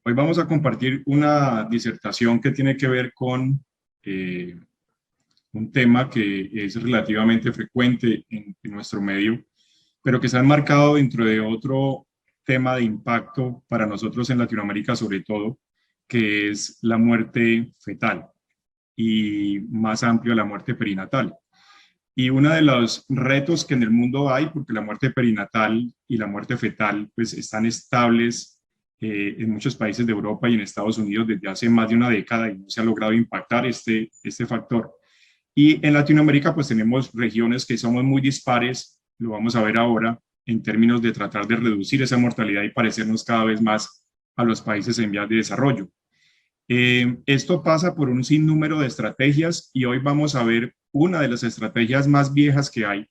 Hoy vamos a compartir una disertación que tiene que ver con un tema que es relativamente frecuente en nuestro medio, pero que se ha enmarcado dentro de otro tema de impacto para nosotros en Latinoamérica sobre todo, que es la muerte fetal y más amplio la muerte perinatal. Y uno de los retos que en el mundo hay, porque la muerte perinatal y la muerte fetal pues están estables en muchos países de Europa y en Estados Unidos desde hace más de una década y no se ha logrado impactar este factor. Y en Latinoamérica pues tenemos regiones que somos muy dispares, lo vamos a ver ahora, en términos de tratar de reducir esa mortalidad y parecernos cada vez más a los países en vías de desarrollo. Esto pasa por un sinnúmero de estrategias y hoy vamos a ver una de las estrategias más viejas que hay,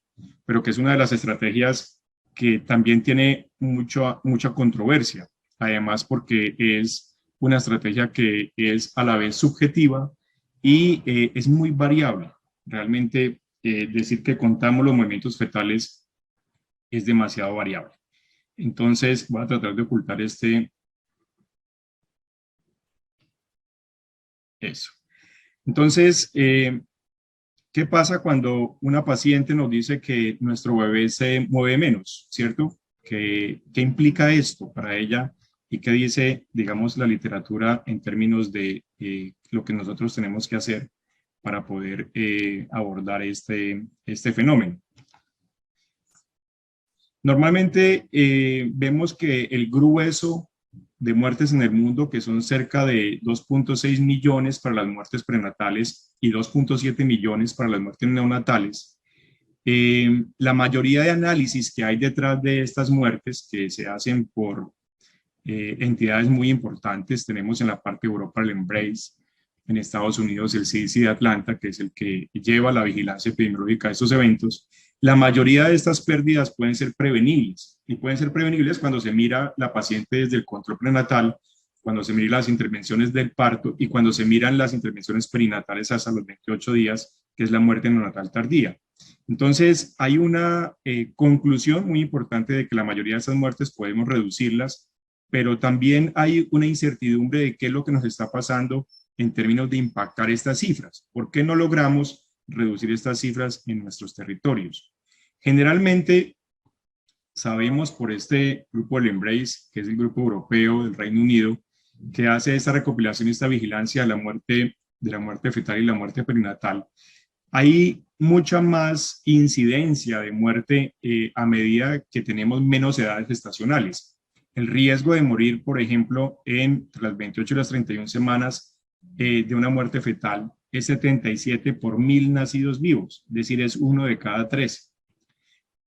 pero que es una de las estrategias que también tiene mucha controversia, además porque es una estrategia que es a la vez subjetiva y es muy variable. Realmente decir que contamos los movimientos fetales es demasiado variable. Entonces voy a tratar de ocultar eso. Entonces, ¿qué pasa cuando una paciente nos dice que nuestro bebé se mueve menos, ¿cierto? ¿Qué implica esto para ella y qué dice, digamos, la literatura en términos de lo que nosotros tenemos que hacer para poder abordar este fenómeno? Normalmente vemos que el grueso de muertes en el mundo, que son cerca de 2.6 millones para las muertes prenatales y 2.7 millones para las muertes neonatales, la mayoría de análisis que hay detrás de estas muertes, que se hacen por entidades muy importantes, tenemos en la parte de Europa el Embrace, en Estados Unidos el CDC de Atlanta, que es el que lleva la vigilancia epidemiológica de estos eventos. La mayoría de estas pérdidas pueden ser prevenibles y pueden ser prevenibles cuando se mira la paciente desde el control prenatal, cuando se miran las intervenciones del parto y cuando se miran las intervenciones perinatales hasta los 28 días, que es la muerte neonatal tardía. Entonces, hay una conclusión muy importante de que la mayoría de esas muertes podemos reducirlas, pero también hay una incertidumbre de qué es lo que nos está pasando en términos de impactar estas cifras. ¿Por qué no logramos reducir estas cifras en nuestros territorios? Generalmente sabemos por este grupo del Embrace, que es el grupo europeo del Reino Unido, que hace esta recopilación y esta vigilancia de la muerte fetal y la muerte perinatal. Hay mucha más incidencia de muerte a medida que tenemos menos edades gestacionales. El riesgo de morir, por ejemplo, entre las 28 y las 31 semanas de una muerte fetal es 77 por 1000 nacidos vivos, es decir, es 1 de cada 3.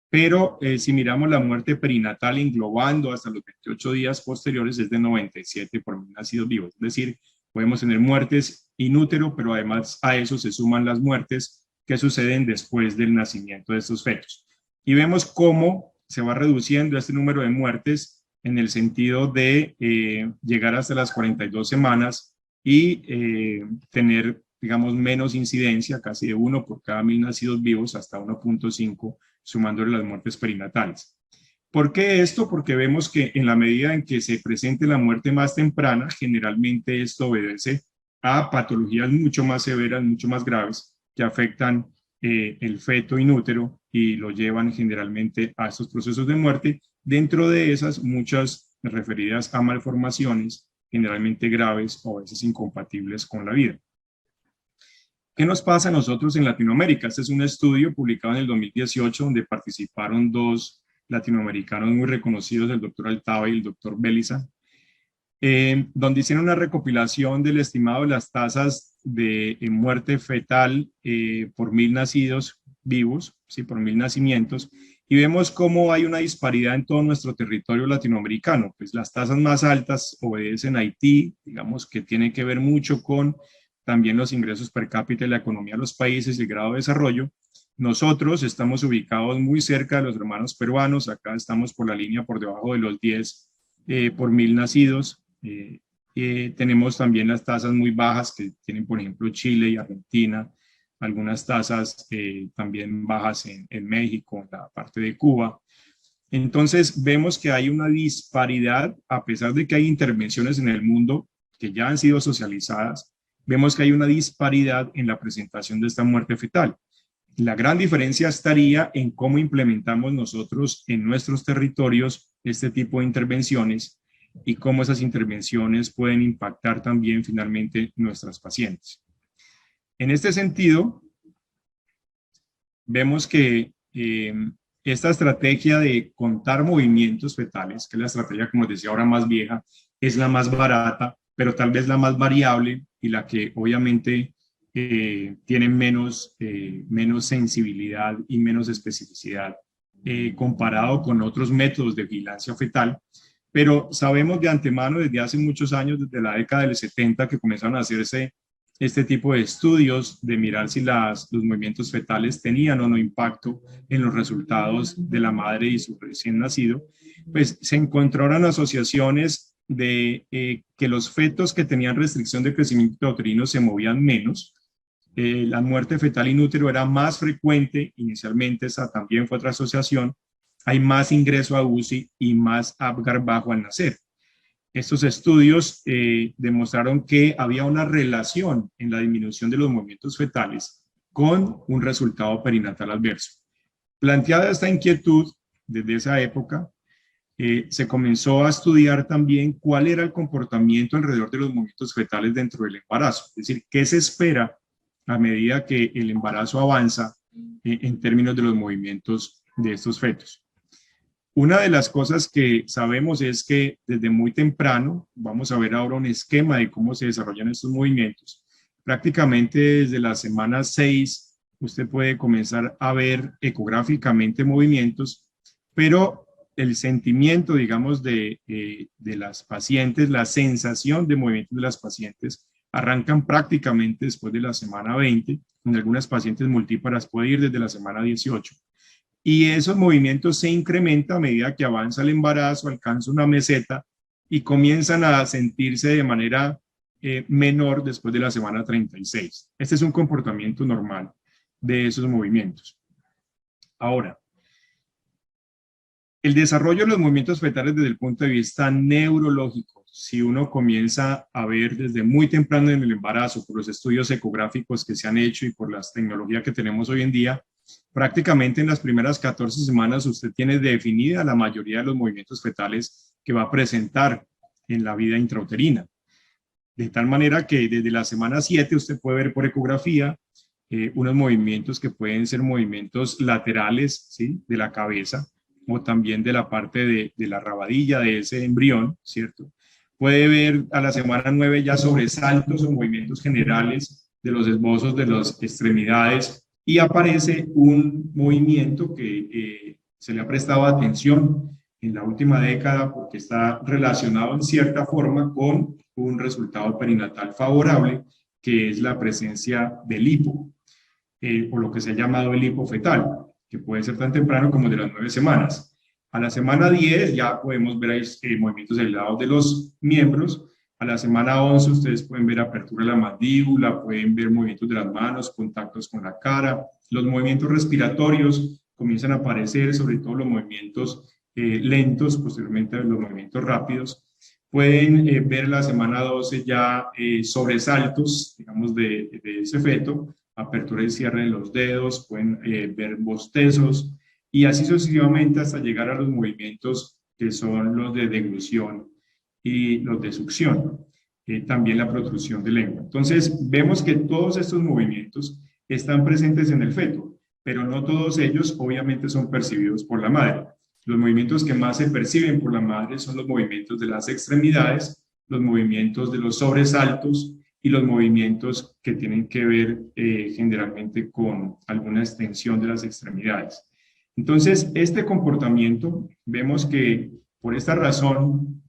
Pero si miramos la muerte perinatal englobando hasta los 28 días posteriores es de 97 por 1000 nacidos vivos, es decir, podemos tener muertes in útero, pero además a eso se suman las muertes que suceden después del nacimiento de estos fetos. Y vemos cómo se va reduciendo este número de muertes en el sentido de llegar hasta las 42 semanas y tener, digamos, menos incidencia, casi de 1 por cada 1000 nacidos vivos hasta 1.5, sumándole las muertes perinatales. ¿Por qué esto? Porque vemos que en la medida en que se presente la muerte más temprana, generalmente esto obedece a patologías mucho más severas, mucho más graves, que afectan el feto in útero y lo llevan generalmente a estos procesos de muerte. Dentro de esas, muchas referidas a malformaciones, generalmente graves o a veces incompatibles con la vida. ¿Qué nos pasa a nosotros en Latinoamérica? Este es un estudio publicado en el 2018 donde participaron dos latinoamericanos muy reconocidos, el doctor Altava y el doctor Belisa, donde hicieron una recopilación del estimado de las tasas de muerte fetal por 1000 nacidos vivos, ¿sí? Por 1000 nacimientos, y vemos cómo hay una disparidad en todo nuestro territorio latinoamericano. Pues las tasas más altas obedecen a Haití, digamos que tiene que ver mucho con también los ingresos per cápita y la economía de los países y el grado de desarrollo. Nosotros estamos ubicados muy cerca de los hermanos peruanos, acá estamos por la línea por debajo de los 10 por 1000 nacidos. Tenemos también las tasas muy bajas que tienen, por ejemplo, Chile y Argentina, algunas tasas también bajas en México, en la parte de Cuba. Entonces vemos que hay una disparidad, a pesar de que hay intervenciones en el mundo que ya han sido socializadas, vemos que hay una disparidad en la presentación de esta muerte fetal. La gran diferencia estaría en cómo implementamos nosotros en nuestros territorios este tipo de intervenciones y cómo esas intervenciones pueden impactar también finalmente nuestras pacientes. En este sentido, vemos que esta estrategia de contar movimientos fetales, que es la estrategia, como les decía, ahora más vieja, es la más barata, pero tal vez la más variable y la que obviamente tiene menos sensibilidad y menos especificidad comparado con otros métodos de vigilancia fetal. Pero sabemos de antemano desde hace muchos años, desde la década del 70, que comenzaron a hacerse este tipo de estudios de mirar si los movimientos fetales tenían o no impacto en los resultados de la madre y su recién nacido, pues se encontraron asociaciones de que los fetos que tenían restricción de crecimiento intrauterino se movían menos. La muerte fetal in útero era más frecuente, inicialmente esa también fue otra asociación, hay más ingreso a UCI y más Apgar bajo al nacer. Estos estudios demostraron que había una relación en la disminución de los movimientos fetales con un resultado perinatal adverso. Planteada esta inquietud desde esa época, se comenzó a estudiar también cuál era el comportamiento alrededor de los movimientos fetales dentro del embarazo, es decir, qué se espera a medida que el embarazo avanza en términos de los movimientos de estos fetos. Una de las cosas que sabemos es que desde muy temprano, vamos a ver ahora un esquema de cómo se desarrollan estos movimientos. Prácticamente desde la semana 6, usted puede comenzar a ver ecográficamente movimientos, pero el sentimiento, digamos, de las pacientes, la sensación de movimientos de las pacientes, arrancan prácticamente después de la semana 20. En algunas pacientes multíparas puede ir desde la semana 18. Y esos movimientos se incrementan a medida que avanza el embarazo, alcanza una meseta y comienzan a sentirse de manera menor después de la semana 36. Este es un comportamiento normal de esos movimientos. Ahora, el desarrollo de los movimientos fetales desde el punto de vista neurológico, si uno comienza a ver desde muy temprano en el embarazo, por los estudios ecográficos que se han hecho y por las tecnologías que tenemos hoy en día, prácticamente en las primeras 14 semanas usted tiene definida la mayoría de los movimientos fetales que va a presentar en la vida intrauterina. De tal manera que desde la semana 7 usted puede ver por ecografía unos movimientos que pueden ser movimientos laterales, ¿sí?, de la cabeza o también de la parte de la rabadilla de ese embrión, ¿cierto? Puede ver a la semana 9 ya sobresaltos o movimientos generales de los esbozos de las extremidades y aparece un movimiento que se le ha prestado atención en la última década porque está relacionado en cierta forma con un resultado perinatal favorable, que es la presencia del hipo, o lo que se ha llamado el hipo fetal, que puede ser tan temprano como de las 9 semanas. A la semana 10 ya podemos ver movimientos aislados de los miembros. A la semana 11 ustedes pueden ver apertura de la mandíbula, pueden ver movimientos de las manos, contactos con la cara. Los movimientos respiratorios comienzan a aparecer, sobre todo los movimientos lentos, posteriormente los movimientos rápidos. Pueden ver la semana 12 ya sobresaltos, digamos, de ese feto, apertura y cierre de los dedos, pueden ver bostezos y así sucesivamente hasta llegar a los movimientos que son los de deglución y los de succión, también la protrusión de lengua. Entonces vemos que todos estos movimientos están presentes en el feto, pero no todos ellos obviamente son percibidos por la madre. Los movimientos que más se perciben por la madre son los movimientos de las extremidades, los movimientos de los sobresaltos y los movimientos que tienen que ver generalmente con alguna extensión de las extremidades. Entonces, este comportamiento, vemos que por esta razón,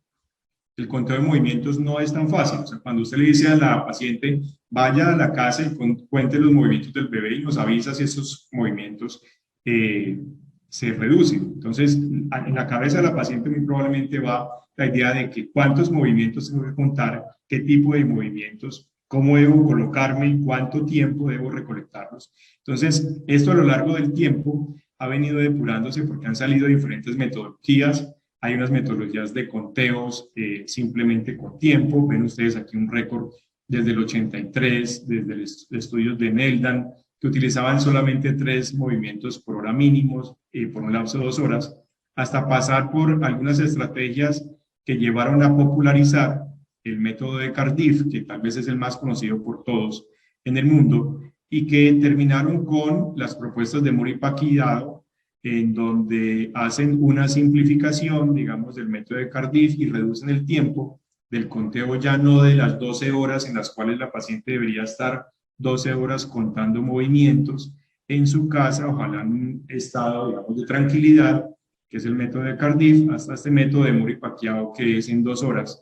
el conteo de movimientos no es tan fácil. O sea, cuando usted le dice a la paciente, vaya a la casa y cuente los movimientos del bebé y nos avisa si esos movimientos se reducen. Entonces, en la cabeza de la paciente muy probablemente va la idea de que cuántos movimientos tengo que contar, qué tipo de movimientos, cómo debo colocarme y cuánto tiempo debo recolectarlos. Entonces, esto a lo largo del tiempo ha venido depurándose porque han salido diferentes metodologías. Hay unas metodologías de conteos simplemente con tiempo. Ven ustedes aquí un récord desde el 83, desde los estudios de Neldan, que utilizaban solamente 3 movimientos por hora mínimos, por un lapso de 2 horas, hasta pasar por algunas estrategias que llevaron a popularizar el método de Cardiff, que tal vez es el más conocido por todos en el mundo, y que terminaron con las propuestas de Mori Pacquiao, en donde hacen una simplificación, digamos, del método de Cardiff y reducen el tiempo del conteo, ya no de las 12 horas en las cuales la paciente debería estar 12 horas contando movimientos en su casa, ojalá en un estado, digamos, de tranquilidad, que es el método de Cardiff, hasta este método de Mori Pacquiao, que es en 2 horas.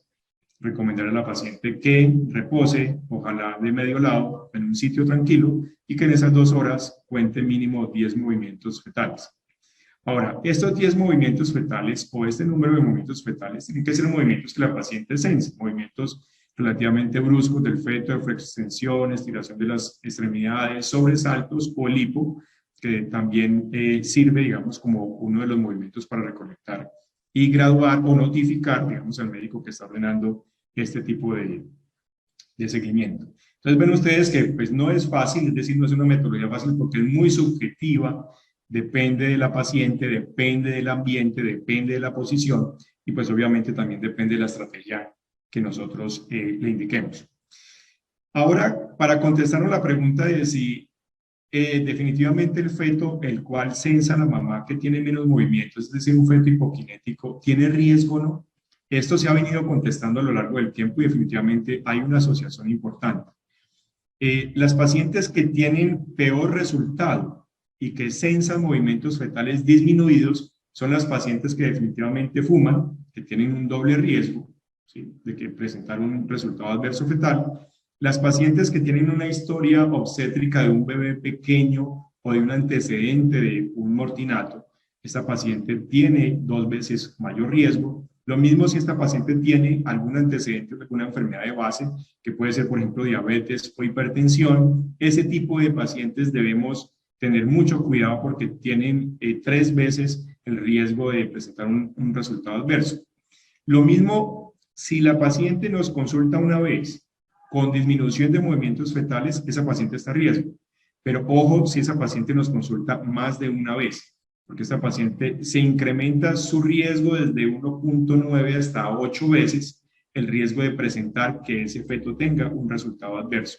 Recomendar a la paciente que repose, ojalá de medio lado, en un sitio tranquilo, y que en esas 2 horas cuente mínimo 10 movimientos fetales. Ahora, estos 10 movimientos fetales o este número de movimientos fetales tienen que ser movimientos que la paciente sense, movimientos relativamente bruscos del feto, de extensión, estiración de las extremidades, sobresaltos o el hipo, que también sirve, digamos, como uno de los movimientos para recolectar y graduar o notificar, digamos, al médico que está ordenando este tipo de seguimiento. Entonces ven ustedes que pues, no es fácil, es decir, no es una metodología fácil porque es muy subjetiva, depende de la paciente, depende del ambiente, depende de la posición y pues obviamente también depende de la estrategia que nosotros le indiquemos. Ahora, para contestarnos la pregunta de si definitivamente el feto, el cual sensa la mamá que tiene menos movimientos, es decir, un feto hipokinético, ¿tiene riesgo o no? Esto se ha venido contestando a lo largo del tiempo y definitivamente hay una asociación importante. Las pacientes que tienen peor resultado y que sensan movimientos fetales disminuidos son las pacientes que definitivamente fuman, que tienen un doble riesgo, ¿sí?, de que presentar un resultado adverso fetal. Las pacientes que tienen una historia obstétrica de un bebé pequeño o de un antecedente de un mortinato, esta paciente tiene 2 veces mayor riesgo. Lo mismo si esta paciente tiene algún antecedente de alguna enfermedad de base, que puede ser, por ejemplo, diabetes o hipertensión. Ese tipo de pacientes debemos tener mucho cuidado porque tienen 3 veces el riesgo de presentar un resultado adverso. Lo mismo si la paciente nos consulta una vez con disminución de movimientos fetales, esa paciente está a riesgo. Pero ojo si esa paciente nos consulta más de una vez, porque esta paciente se incrementa su riesgo desde 1.9 hasta 8 veces el riesgo de presentar que ese feto tenga un resultado adverso.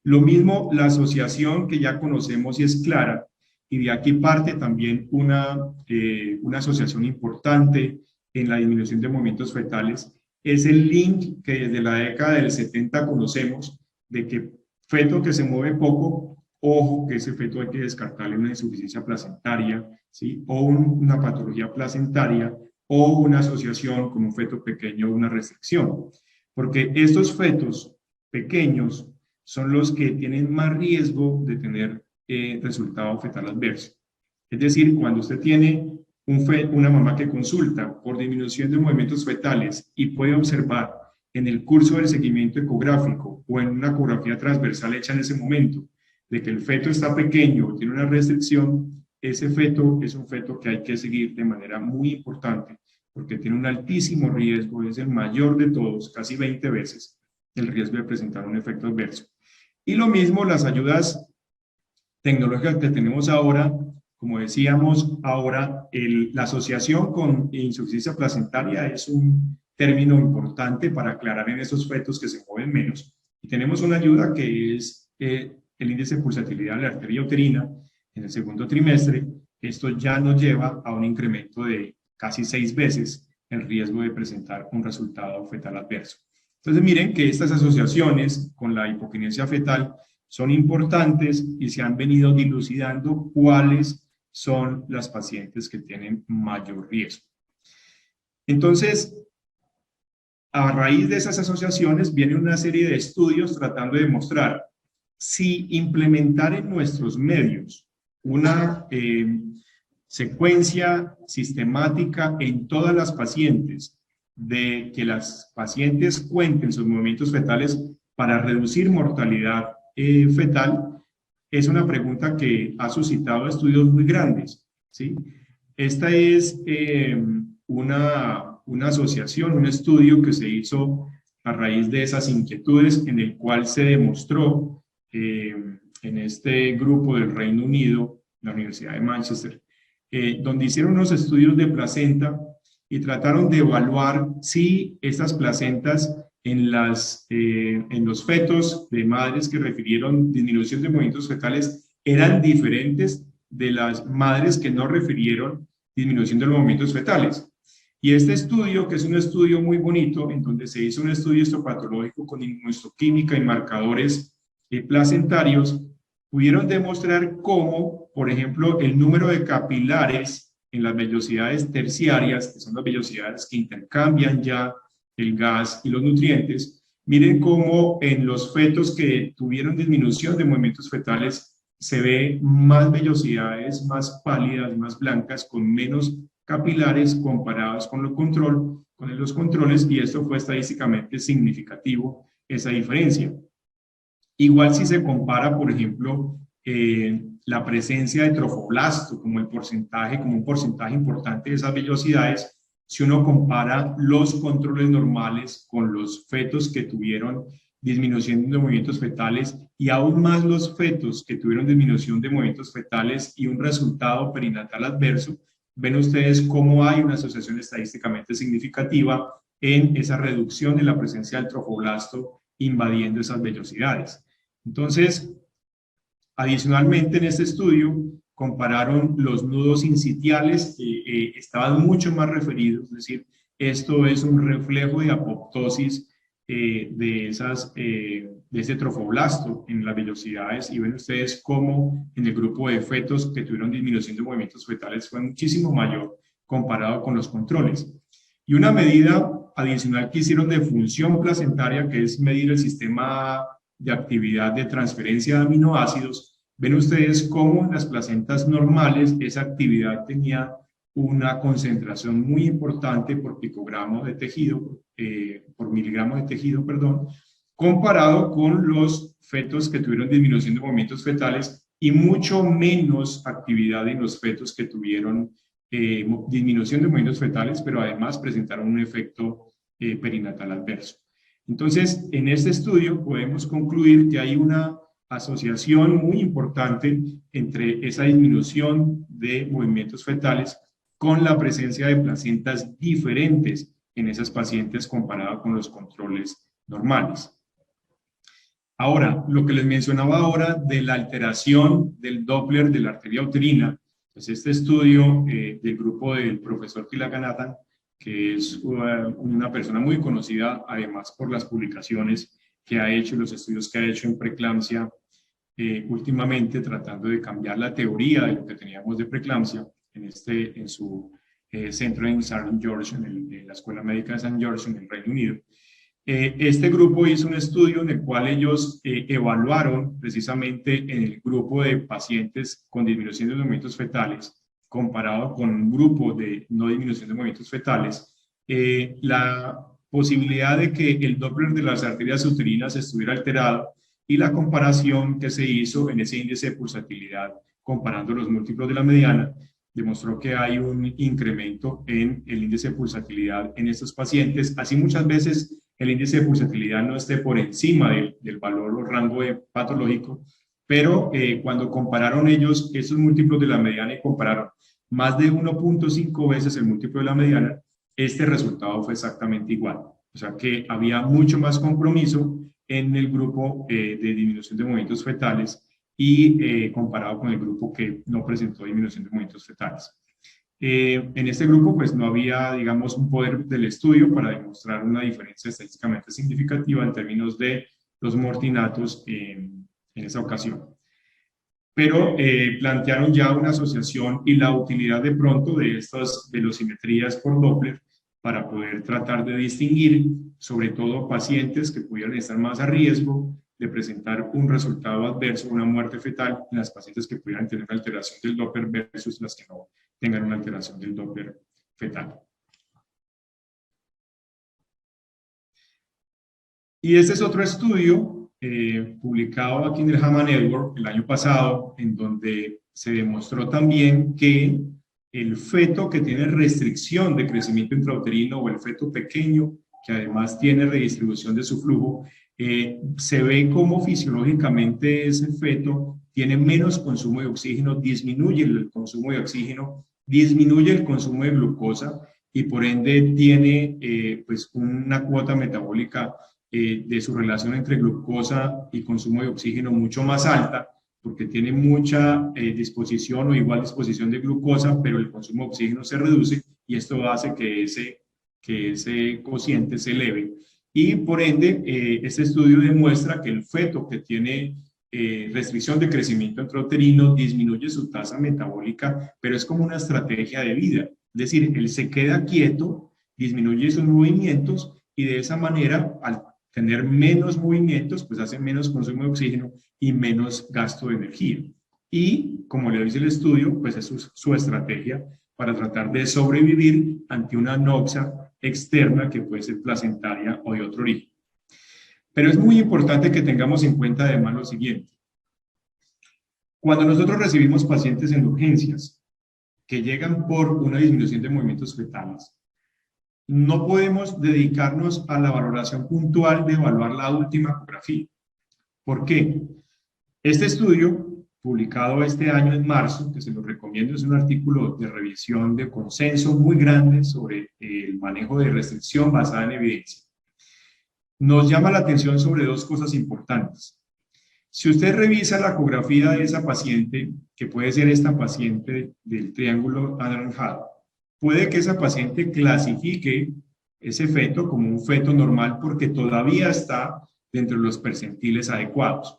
Lo mismo la asociación que ya conocemos y es clara, y de aquí parte también una asociación importante en la disminución de movimientos fetales, es el link que desde la década del 70 conocemos de que feto que se mueve poco, ojo que ese feto hay que descartarle una insuficiencia placentaria, ¿sí?, o una patología placentaria o una asociación con un feto pequeño o una restricción. Porque estos fetos pequeños son los que tienen más riesgo de tener resultado fetal adverso. Es decir, cuando usted tiene una mamá que consulta por disminución de movimientos fetales y puede observar en el curso del seguimiento ecográfico o en una ecografía transversal hecha en ese momento de que el feto está pequeño o tiene una restricción, ese feto es un feto que hay que seguir de manera muy importante porque tiene un altísimo riesgo, es el mayor de todos, casi 20 veces el riesgo de presentar un efecto adverso. Y lo mismo las ayudas tecnológicas que tenemos ahora, como decíamos ahora, la asociación con insuficiencia placentaria es un término importante para aclarar en esos fetos que se mueven menos. Y tenemos una ayuda que es el índice de pulsatilidad de la arteria uterina en el segundo trimestre. Esto ya nos lleva a un incremento de casi 6 veces el riesgo de presentar un resultado fetal adverso. Entonces miren que estas asociaciones con la hipoquinesia fetal son importantes y se han venido dilucidando cuáles son las pacientes que tienen mayor riesgo. Entonces, a raíz de esas asociaciones viene una serie de estudios tratando de demostrar si implementar en nuestros medios una secuencia sistemática en todas las pacientes de que las pacientes cuenten sus movimientos fetales para reducir mortalidad fetal, es una pregunta que ha suscitado estudios muy grandes. ¿sí? Esta es una asociación, un estudio que se hizo a raíz de esas inquietudes, en el cual se demostró en este grupo del Reino Unido, la Universidad de Manchester, donde hicieron unos estudios de placenta y trataron de evaluar si estas placentas en los fetos de madres que refirieron disminución de movimientos fetales eran diferentes de las madres que no refirieron disminución de los movimientos fetales. Y este estudio, que es un estudio muy bonito, en donde se hizo un estudio histopatológico con inmunohistoquímica y marcadores placentarios, pudieron demostrar cómo, por ejemplo, el número de capilares en las vellosidades terciarias, que son las vellosidades que intercambian ya el gas y los nutrientes, miren cómo en los fetos que tuvieron disminución de movimientos fetales se ve más vellosidades, más pálidas, más blancas, con menos capilares comparados con los controles, y esto fue estadísticamente significativo, esa diferencia. Igual si se compara, por ejemplo, la presencia de trofoblasto como un porcentaje importante de esas vellosidades, si uno compara los controles normales con los fetos que tuvieron disminución de movimientos fetales, y aún más los fetos que tuvieron disminución de movimientos fetales y un resultado perinatal adverso, ven ustedes cómo hay una asociación estadísticamente significativa en esa reducción de la presencia del trofoblasto invadiendo esas vellosidades. Entonces, adicionalmente en este estudio compararon los nudos sincitiales, estaban mucho más referidos, es decir, esto es un reflejo de apoptosis de ese trofoblasto en las vellosidades, y ven ustedes cómo en el grupo de fetos que tuvieron disminución de movimientos fetales fue muchísimo mayor comparado con los controles. Y una medida adicional que hicieron de función placentaria, que es medir el sistema de actividad de transferencia de aminoácidos, ven ustedes cómo en las placentas normales esa actividad tenía una concentración muy importante por picogramo de tejido, por miligramo de tejido, perdón, comparado con los fetos que tuvieron disminución de movimientos fetales, y mucho menos actividad en los fetos que tuvieron disminución de movimientos fetales, pero además presentaron un efecto perinatal adverso. Entonces, en este estudio podemos concluir que hay una asociación muy importante entre esa disminución de movimientos fetales con la presencia de placentas diferentes en esas pacientes comparado con los controles normales. Ahora, lo que les mencionaba ahora de la alteración del Doppler de la arteria uterina, pues este estudio del grupo del profesor Tilaganathan, que es una persona muy conocida además por las publicaciones que ha hecho y los estudios que ha hecho en preeclampsia, últimamente tratando de cambiar la teoría de lo que teníamos de preeclampsia en su centro en St. George, en la Escuela Médica de St. George, en el Reino Unido. Este grupo hizo un estudio en el cual ellos evaluaron precisamente en el grupo de pacientes con disminución de movimientos fetales comparado con un grupo de no disminución de movimientos fetales, la posibilidad de que el Doppler de las arterias uterinas estuviera alterado, y la comparación que se hizo en ese índice de pulsatilidad comparando los múltiplos de la mediana demostró que hay un incremento en el índice de pulsatilidad en estos pacientes. Así muchas veces el índice de pulsatilidad no esté por encima del valor o rango patológico, pero cuando compararon ellos esos múltiplos de la mediana y compararon más de 1.5 veces el múltiplo de la mediana, este resultado fue exactamente igual. O sea que había mucho más compromiso en el grupo de disminución de movimientos fetales y comparado con el grupo que no presentó disminución de movimientos fetales. En este grupo pues no había, digamos, un poder del estudio para demostrar una diferencia estadísticamente significativa en términos de los mortinatos en esa ocasión. Pero plantearon ya una asociación y la utilidad de pronto de estas velocimetrías por Doppler para poder tratar de distinguir sobre todo pacientes que pudieran estar más a riesgo de presentar un resultado adverso, una muerte fetal, en las pacientes que pudieran tener una alteración del Doppler versus las que no tengan una alteración del Doppler fetal. Y este es otro estudio publicado aquí en el JAMA Network el año pasado, en donde se demostró también que el feto que tiene restricción de crecimiento intrauterino o el feto pequeño, que además tiene redistribución de su flujo, se ve cómo fisiológicamente ese feto tiene menos consumo de oxígeno, disminuye el consumo de oxígeno, disminuye el consumo de glucosa y por ende tiene pues una cuota metabólica de su relación entre glucosa y consumo de oxígeno mucho más alta, porque tiene mucha disposición o igual disposición de glucosa, pero el consumo de oxígeno se reduce y esto hace que ese cociente se eleve. Y por ende, este estudio demuestra que el feto que tiene restricción de crecimiento intrauterino disminuye su tasa metabólica, pero es como una estrategia de vida. Es decir, él se queda quieto, disminuye sus movimientos y de esa manera, al tener menos movimientos, pues hace menos consumo de oxígeno y menos gasto de energía. Y, como le dice el estudio, pues es su estrategia para tratar de sobrevivir ante una noxa externa que puede ser placentaria o de otro origen. Pero es muy importante que tengamos en cuenta además lo siguiente. Cuando nosotros recibimos pacientes en urgencias que llegan por una disminución de movimientos fetales, no podemos dedicarnos a la valoración puntual de evaluar la última ecografía. ¿Por qué? Este estudio, publicado este año en marzo, que se lo recomiendo, es un artículo de revisión de consenso muy grande sobre el manejo de restricción basada en evidencia. Nos llama la atención sobre dos cosas importantes. Si usted revisa la ecografía de esa paciente, que puede ser esta paciente del triángulo anaranjado, puede que esa paciente clasifique ese feto como un feto normal porque todavía está dentro de los percentiles adecuados.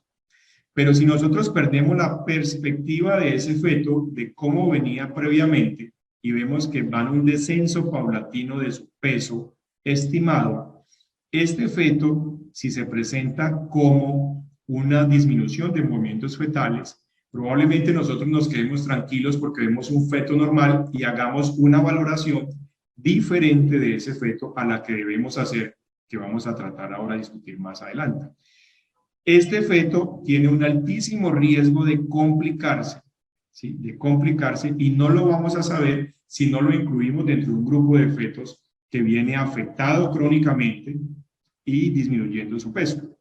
Pero si nosotros perdemos la perspectiva de ese feto, de cómo venía previamente, y vemos que va en un descenso paulatino de su peso estimado, este feto, si se presenta como una disminución de movimientos fetales, probablemente nosotros nos quedemos tranquilos porque vemos un feto normal y hagamos una valoración diferente de ese feto a la que debemos hacer, que vamos a tratar ahora de discutir más adelante. Este feto tiene un altísimo riesgo de complicarse, ¿sí? De complicarse, y no lo vamos a saber si no lo incluimos dentro de un grupo de fetos que viene afectado crónicamente y disminuyendo su peso.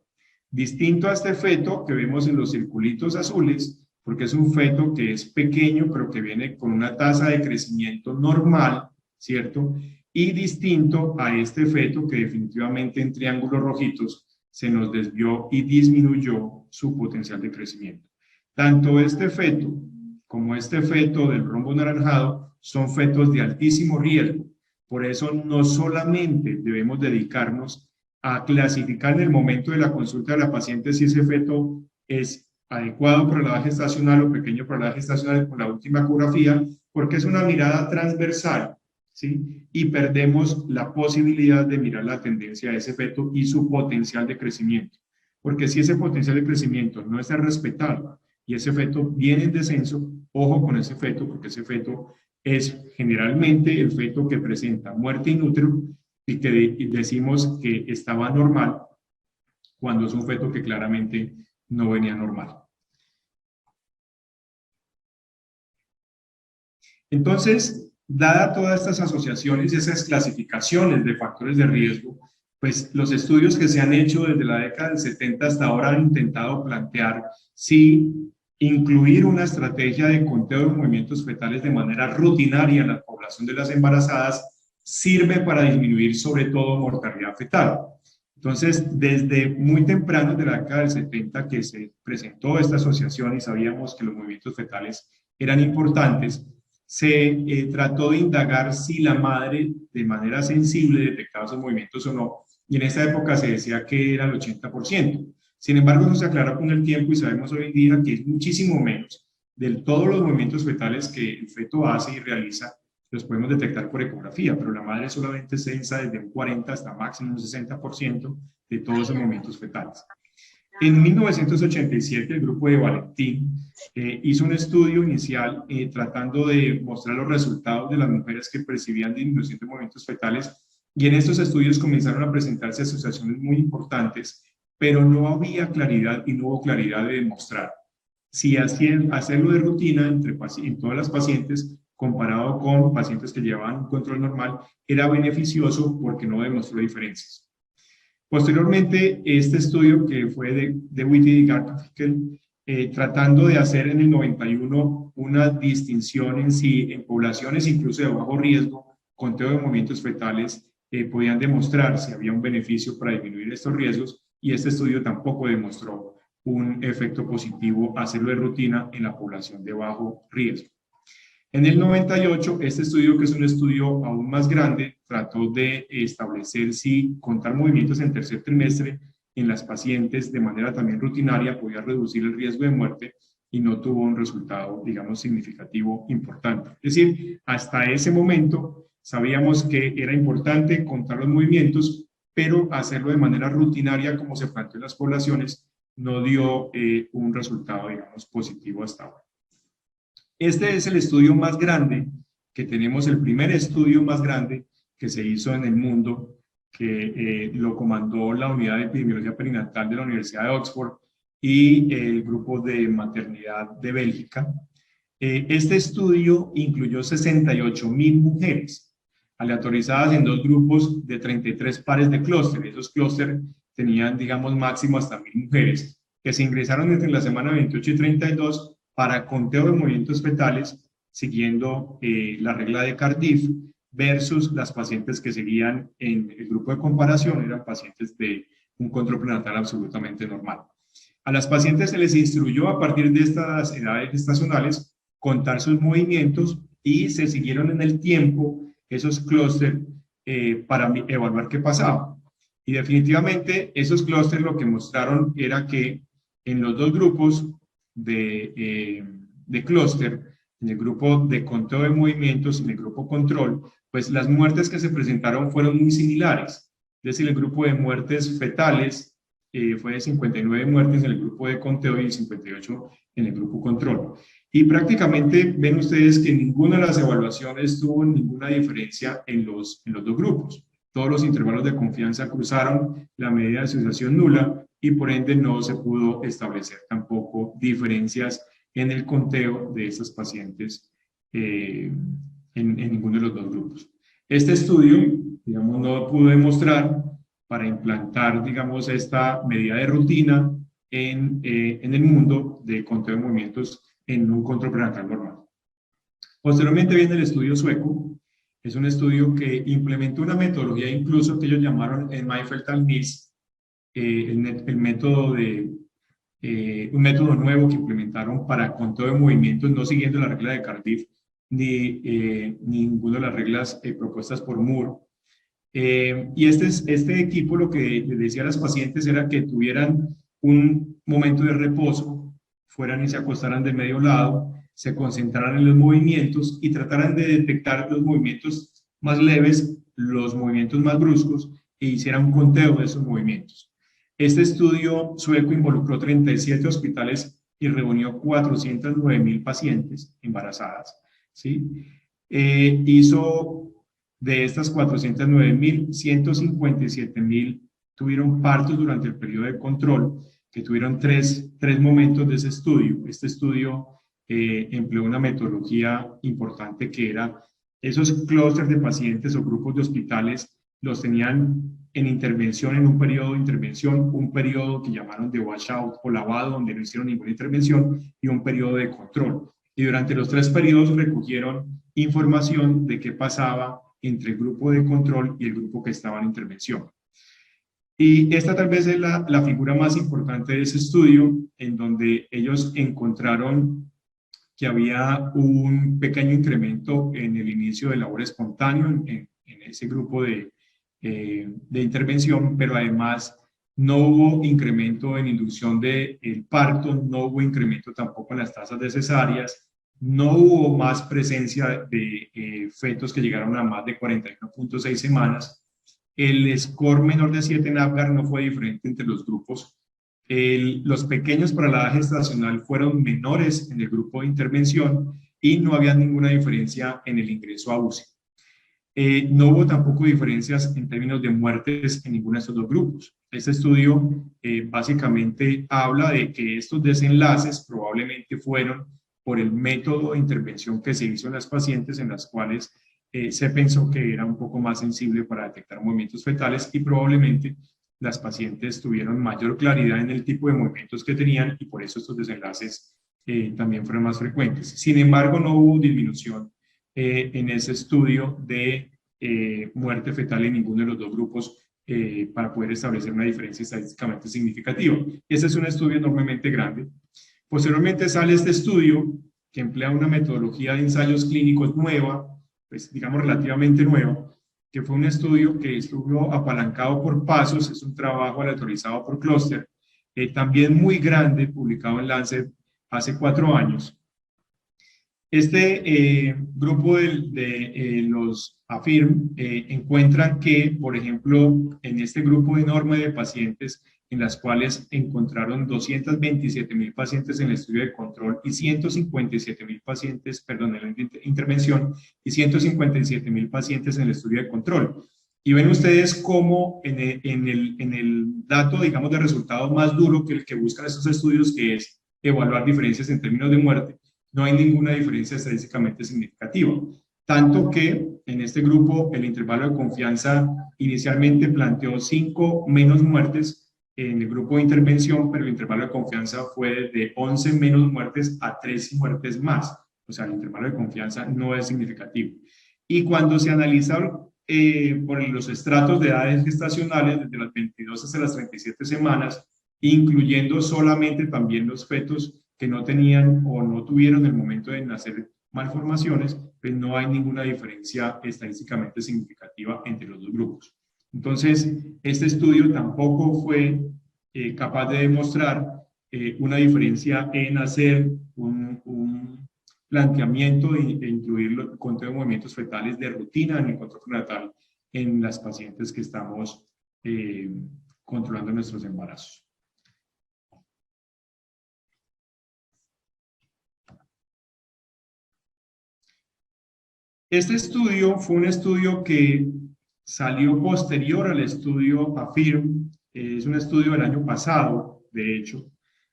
Distinto a este feto que vemos en los circulitos azules, porque es un feto que es pequeño, pero que viene con una tasa de crecimiento normal, ¿cierto? Y distinto a este feto que definitivamente en triángulos rojitos se nos desvió y disminuyó su potencial de crecimiento. Tanto este feto como este feto del rombo naranjado son fetos de altísimo riesgo. Por eso no solamente debemos dedicarnos a clasificar en el momento de la consulta de la paciente si ese feto es adecuado para la edad gestacional o pequeño para la edad gestacional con la última ecografía, porque es una mirada transversal, ¿sí? Y perdemos la posibilidad de mirar la tendencia de ese feto y su potencial de crecimiento. Porque si ese potencial de crecimiento no está respetado y ese feto viene en descenso, ojo con ese feto, porque ese feto es generalmente el feto que presenta muerte in útero y que decimos que estaba normal cuando es un feto que claramente no venía normal. Entonces, dada todas estas asociaciones y esas clasificaciones de factores de riesgo, pues los estudios que se han hecho desde la década del 70 hasta ahora han intentado plantear si incluir una estrategia de conteo de movimientos fetales de manera rutinaria en la población de las embarazadas sirve para disminuir sobre todo mortalidad fetal. Entonces, desde muy temprano de la década del 70 que se presentó esta asociación y sabíamos que los movimientos fetales eran importantes, se trató de indagar si la madre de manera sensible detectaba esos movimientos o no, y en esa época se decía que era el 80%. Sin embargo, eso se aclaró con el tiempo y sabemos hoy en día que es muchísimo menos de todos los movimientos fetales que el feto hace y realiza, los podemos detectar por ecografía, pero la madre solamente sensa desde un 40 hasta máximo un 60% de todos esos movimientos fetales. En 1987, el grupo de Valentín hizo un estudio inicial tratando de mostrar los resultados de las mujeres que percibían disminución de movimientos fetales, y en estos estudios comenzaron a presentarse asociaciones muy importantes, pero no había claridad y no hubo claridad de demostrar si hacerlo de rutina en todas las pacientes comparado con pacientes que llevaban un control normal, era beneficioso porque no demostró diferencias. Posteriormente, este estudio que fue de Whitty y Garfinkel, tratando de hacer en el 91 una distinción en sí, en poblaciones incluso de bajo riesgo, conteo de movimientos fetales, podían demostrar si había un beneficio para disminuir estos riesgos, y este estudio tampoco demostró un efecto positivo hacerlo de rutina en la población de bajo riesgo. En el 98, este estudio, que es un estudio aún más grande, trató de establecer si contar movimientos en tercer trimestre en las pacientes de manera también rutinaria podía reducir el riesgo de muerte, y no tuvo un resultado, digamos, significativo importante. Es decir, hasta ese momento sabíamos que era importante contar los movimientos, pero hacerlo de manera rutinaria como se planteó en las poblaciones no dio un resultado, digamos, positivo hasta ahora. Este es el estudio más grande que tenemos, el primer estudio más grande que se hizo en el mundo, que lo comandó la Unidad de Epidemiología Perinatal de la Universidad de Oxford y el grupo de maternidad de Bélgica. Este estudio incluyó 68.000 mujeres, aleatorizadas en dos grupos de 33 pares de clúster. Esos clústeres tenían, digamos, máximo hasta 1.000 mujeres, que se ingresaron entre la semana 28 y 32 para conteo de movimientos fetales, siguiendo la regla de Cardiff, versus las pacientes que seguían en el grupo de comparación, eran pacientes de un control prenatal absolutamente normal. A las pacientes se les instruyó a partir de estas edades gestacionales contar sus movimientos, y se siguieron en el tiempo esos clústeres para evaluar qué pasaba. Y definitivamente esos clústeres lo que mostraron era que en los dos grupos de clúster, en el grupo de conteo de movimientos y en el grupo control, pues las muertes que se presentaron fueron muy similares. Es decir, el grupo de muertes fetales fue de 59 muertes en el grupo de conteo y 58 en el grupo control. Y prácticamente ven ustedes que ninguna de las evaluaciones tuvo ninguna diferencia en los dos grupos. Todos los intervalos de confianza cruzaron la medida de asociación nula, y por ende no se pudo establecer tampoco diferencias en el conteo de esas pacientes en ninguno de los dos grupos. Este estudio, digamos, no pudo demostrar para implantar, digamos, esta medida de rutina en el mundo de conteo de movimientos en un control prenatal normal. Posteriormente viene el estudio sueco. Es un estudio que implementó una metodología incluso que ellos llamaron en Maifeld-Mills, un método nuevo que implementaron para conteo de movimientos, no siguiendo la regla de Cardiff ni ninguna de las reglas propuestas por Moore. Y este equipo lo que les decía a las pacientes era que tuvieran un momento de reposo, fueran y se acostaran de medio lado, se concentraran en los movimientos y trataran de detectar los movimientos más leves, los movimientos más bruscos, e hicieran un conteo de esos movimientos. Este estudio sueco involucró 37 hospitales y reunió 409.000 pacientes embarazadas, ¿sí? Hizo de estas 409.000, 157.000 tuvieron partos durante el periodo de control, que tuvieron tres momentos de ese estudio. Este estudio empleó una metodología importante, que era esos clústeres de pacientes o grupos de hospitales los tenían en intervención, en un periodo de intervención, un periodo que llamaron de washout o lavado, donde no hicieron ninguna intervención, y un periodo de control. Y durante los 3 periodos recogieron información de qué pasaba entre el grupo de control y el grupo que estaba en intervención. Y esta tal vez es la figura más importante de ese estudio, en donde ellos encontraron que había un pequeño incremento en el inicio del labor espontáneo en ese grupo de intervención, pero además no hubo incremento en inducción del parto, no hubo incremento tampoco en las tasas de cesáreas, no hubo más presencia de fetos que llegaron a más de 41.6 semanas. El score menor de 7 en Apgar no fue diferente entre los grupos. Los pequeños para la edad gestacional fueron menores en el grupo de intervención, y no había ninguna diferencia en el ingreso a UCI. No hubo tampoco diferencias en términos de muertes en ninguno de estos dos grupos. Este estudio básicamente habla de que estos desenlaces probablemente fueron por el método de intervención que se hizo en las pacientes en las cuales se pensó que era un poco más sensible para detectar movimientos fetales y probablemente las pacientes tuvieron mayor claridad en el tipo de movimientos que tenían y por eso estos desenlaces también fueron más frecuentes. Sin embargo, no hubo disminución en ese estudio de muerte fetal en ninguno de los dos grupos para poder establecer una diferencia estadísticamente significativa. Este es un estudio enormemente grande. Posteriormente sale este estudio que emplea una metodología de ensayos clínicos nueva, pues digamos relativamente nueva, que fue un estudio que estuvo apalancado por pasos, es un trabajo aleatorizado por clúster, también muy grande, publicado en Lancet hace 4 años. Este grupo de los AFIRM encuentran que, por ejemplo, en este grupo enorme de pacientes, en las cuales encontraron 227.000 pacientes en el estudio de control y 157.000 pacientes, perdón, en la intervención, y 157.000 pacientes en el estudio de control. Y ven ustedes cómo en el dato, digamos, de resultados más duro que el que buscan estos estudios, que es evaluar diferencias en términos de muerte, no hay ninguna diferencia estadísticamente significativa. Tanto que en este grupo el intervalo de confianza inicialmente planteó 5 menos muertes en el grupo de intervención, pero el intervalo de confianza fue de 11 menos muertes a 3 muertes más. O sea, el intervalo de confianza no es significativo. Y cuando se analizaron por los estratos de edades gestacionales, desde las 22 hasta las 37 semanas, incluyendo solamente también los fetos que no tenían o no tuvieron en el momento de nacer malformaciones, pues no hay ninguna diferencia estadísticamente significativa entre los dos grupos. Entonces, este estudio tampoco fue capaz de demostrar una diferencia en hacer un planteamiento e incluir el conteo de movimientos fetales de rutina en el control prenatal en las pacientes que estamos controlando nuestros embarazos. Este estudio fue un estudio que salió posterior al estudio AFIRM, es un estudio del año pasado, de hecho,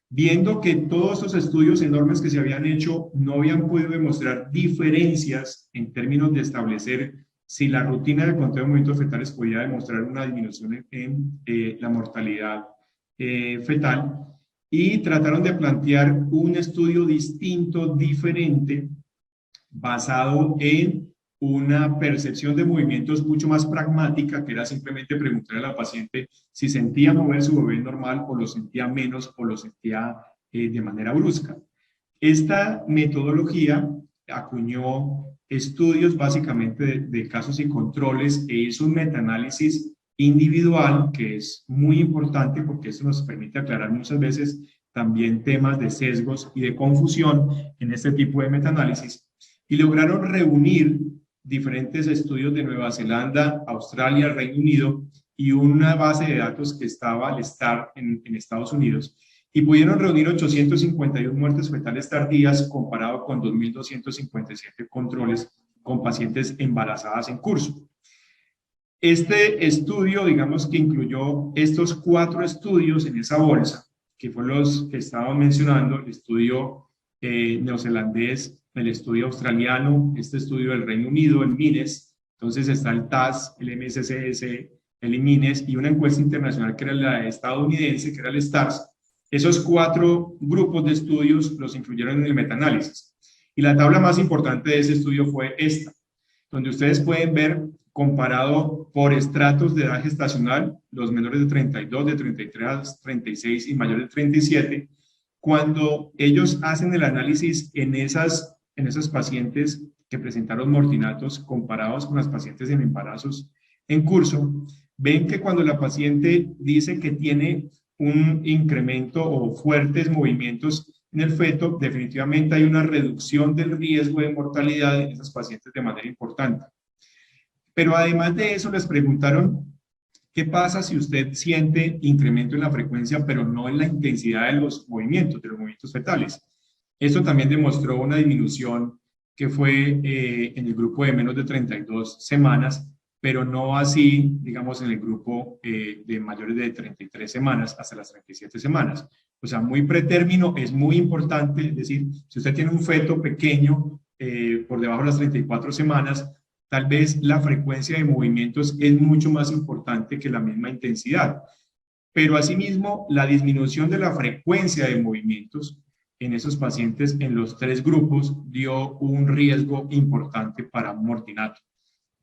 viendo que todos estos estudios enormes que se habían hecho no habían podido demostrar diferencias en términos de establecer si la rutina de conteo de movimientos fetales podía demostrar una disminución en la mortalidad fetal, y trataron de plantear un estudio distinto, diferente, basado en una percepción de movimientos mucho más pragmática, que era simplemente preguntarle a la paciente si sentía mover su bebé normal o lo sentía menos o lo sentía de manera brusca. Esta metodología acuñó estudios básicamente de casos y controles e hizo un metaanálisis individual, que es muy importante porque eso nos permite aclarar muchas veces también temas de sesgos y de confusión en este tipo de metaanálisis, y lograron reunir diferentes estudios de Nueva Zelanda, Australia, Reino Unido y una base de datos que estaba al STAR en Estados Unidos, y pudieron reunir 851 muertes fetales tardías comparado con 2.257 controles con pacientes embarazadas en curso. Este estudio, digamos que incluyó estos 4 estudios en esa bolsa, que fueron los que estábamos mencionando: el estudio neozelandés, el estudio australiano, este estudio del Reino Unido, el MINES. Entonces está el TAS, el MSCS, el MINES, y una encuesta internacional que era la estadounidense, que era el STARS. Esos 4 grupos de estudios los incluyeron en el metaanálisis. Y la tabla más importante de ese estudio fue esta, donde ustedes pueden ver, comparado por estratos de edad gestacional, los menores de 32, de 33, 36 y mayores de 37, cuando ellos hacen el análisis en esas pacientes que presentaron mortinatos comparados con las pacientes en embarazos en curso, ven que cuando la paciente dice que tiene un incremento o fuertes movimientos en el feto, definitivamente hay una reducción del riesgo de mortalidad en esas pacientes de manera importante. Pero además de eso les preguntaron: ¿qué pasa si usted siente incremento en la frecuencia, pero no en la intensidad de los movimientos fetales? Esto también demostró una disminución que fue en el grupo de menos de 32 semanas, pero no así, digamos, en el grupo de mayores de 33 semanas hasta las 37 semanas. O sea, muy pretérmino es muy importante, es decir, si usted tiene un feto pequeño por debajo de las 34 semanas, tal vez la frecuencia de movimientos es mucho más importante que la misma intensidad. Pero asimismo, la disminución de la frecuencia de movimientos en esos pacientes en los tres grupos dio un riesgo importante para mortinato.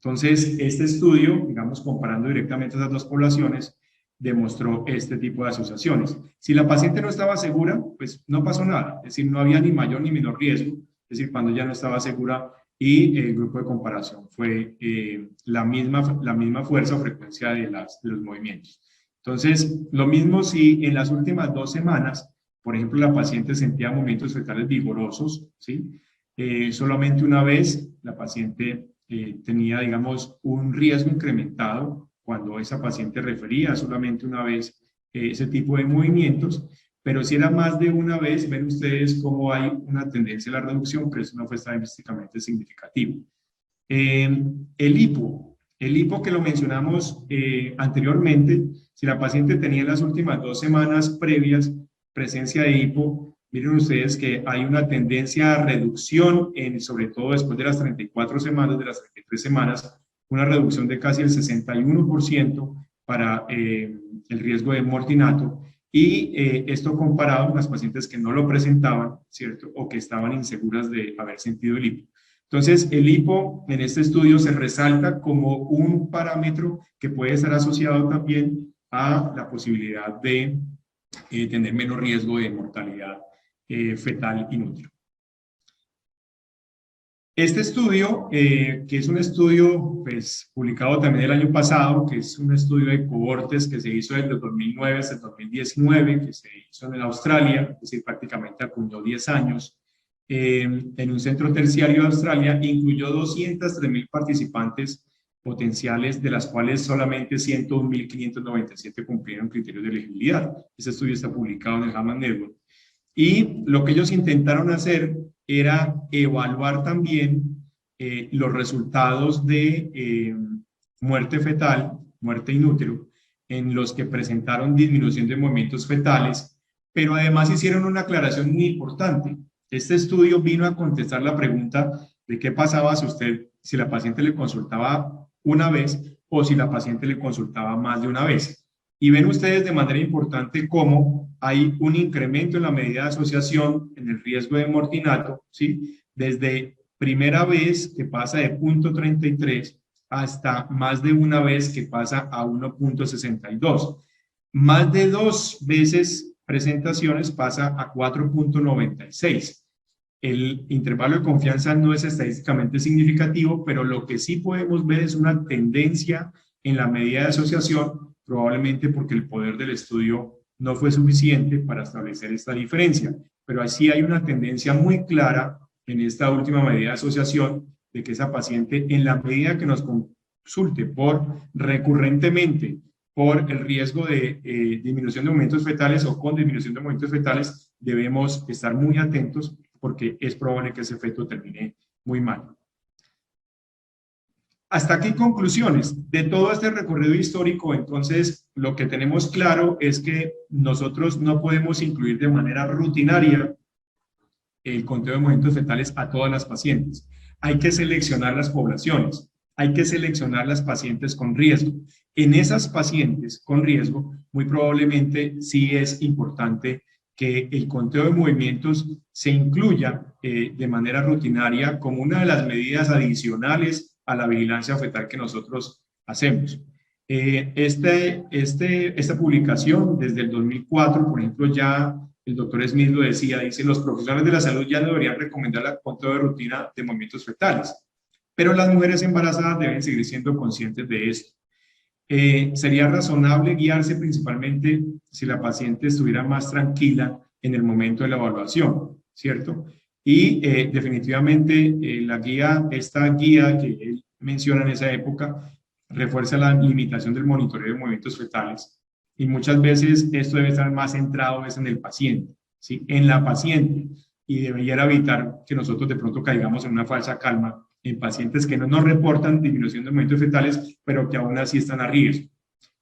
Entonces, este estudio, digamos, comparando directamente esas dos poblaciones, demostró este tipo de asociaciones. Si la paciente no estaba segura, pues no pasó nada, es decir, no había ni mayor ni menor riesgo, es decir, cuando ya no estaba segura y el grupo de comparación fue la misma fuerza o frecuencia de los movimientos. Entonces, lo mismo si en las últimas 2 semanas, por ejemplo, la paciente sentía movimientos fetales vigorosos, ¿sí? Solamente una vez la paciente tenía, digamos, un riesgo incrementado cuando esa paciente refería solamente una vez ese tipo de movimientos, pero si era más de una vez, ven ustedes cómo hay una tendencia a la reducción, pero eso no fue estadísticamente significativo. El hipo que lo mencionamos anteriormente, si la paciente tenía en las últimas 2 semanas previas presencia de hipo, miren ustedes que hay una tendencia a reducción, sobre todo después de las 34 semanas, de las 33 semanas, una reducción de casi el 61% para el riesgo de mortinato, y esto comparado con las pacientes que no lo presentaban, ¿cierto? O que estaban inseguras de haber sentido el hipo. Entonces, el hipo en este estudio se resalta como un parámetro que puede estar asociado también a la posibilidad de tener menos riesgo de mortalidad fetal inútil. Este estudio, que es un estudio pues, publicado también el año pasado, que es un estudio de cohortes que se hizo desde el 2009 hasta el 2019, que se hizo en Australia, es decir, prácticamente acuñó 10 años, en un centro terciario de Australia, incluyó 203.000 participantes potenciales, de las cuales solamente 101.597 cumplieron criterios de elegibilidad. Este estudio está publicado en el JAMA Network. Y lo que ellos intentaron hacer era evaluar también los resultados de muerte fetal, muerte in útero, en los que presentaron disminución de movimientos fetales, pero además hicieron una aclaración muy importante. Este estudio vino a contestar la pregunta de qué pasaba si la paciente le consultaba una vez o si la paciente le consultaba más de una vez. Y ven ustedes de manera importante cómo hay un incremento en la medida de asociación en el riesgo de mortinato, ¿sí? Desde primera vez que pasa de 0.33 hasta más de una vez que pasa a 1.62. Más de 2 veces presentaciones pasa a 4.96. El intervalo de confianza no es estadísticamente significativo, pero lo que sí podemos ver es una tendencia en la medida de asociación, probablemente porque el poder del estudio no fue suficiente para establecer esta diferencia. Pero así hay una tendencia muy clara en esta última medida de asociación de que esa paciente, en la medida que nos consulte recurrentemente por el riesgo de disminución de movimientos fetales o con disminución de movimientos fetales, debemos estar muy atentos porque es probable que ese feto termine muy mal. Hasta aquí conclusiones. De todo este recorrido histórico, entonces, lo que tenemos claro es que nosotros no podemos incluir de manera rutinaria el conteo de movimientos fetales a todas las pacientes. Hay que seleccionar las poblaciones, hay que seleccionar las pacientes con riesgo. En esas pacientes con riesgo, muy probablemente sí es importante que el conteo de movimientos se incluya de manera rutinaria como una de las medidas adicionales a la vigilancia fetal que nosotros hacemos. Esta publicación desde el 2004, por ejemplo, ya el doctor Smith lo decía, dice, los profesionales de la salud ya deberían recomendar el conteo de rutina de movimientos fetales, pero las mujeres embarazadas deben seguir siendo conscientes de esto. Sería razonable guiarse principalmente si la paciente estuviera más tranquila en el momento de la evaluación, ¿cierto? Y definitivamente esta guía que él menciona en esa época refuerza la limitación del monitoreo de movimientos fetales y muchas veces esto debe estar más centrado en el paciente, ¿sí? En la paciente, y debería evitar que nosotros de pronto caigamos en una falsa calma en pacientes que no nos reportan disminución de movimientos fetales, pero que aún así están a riesgo.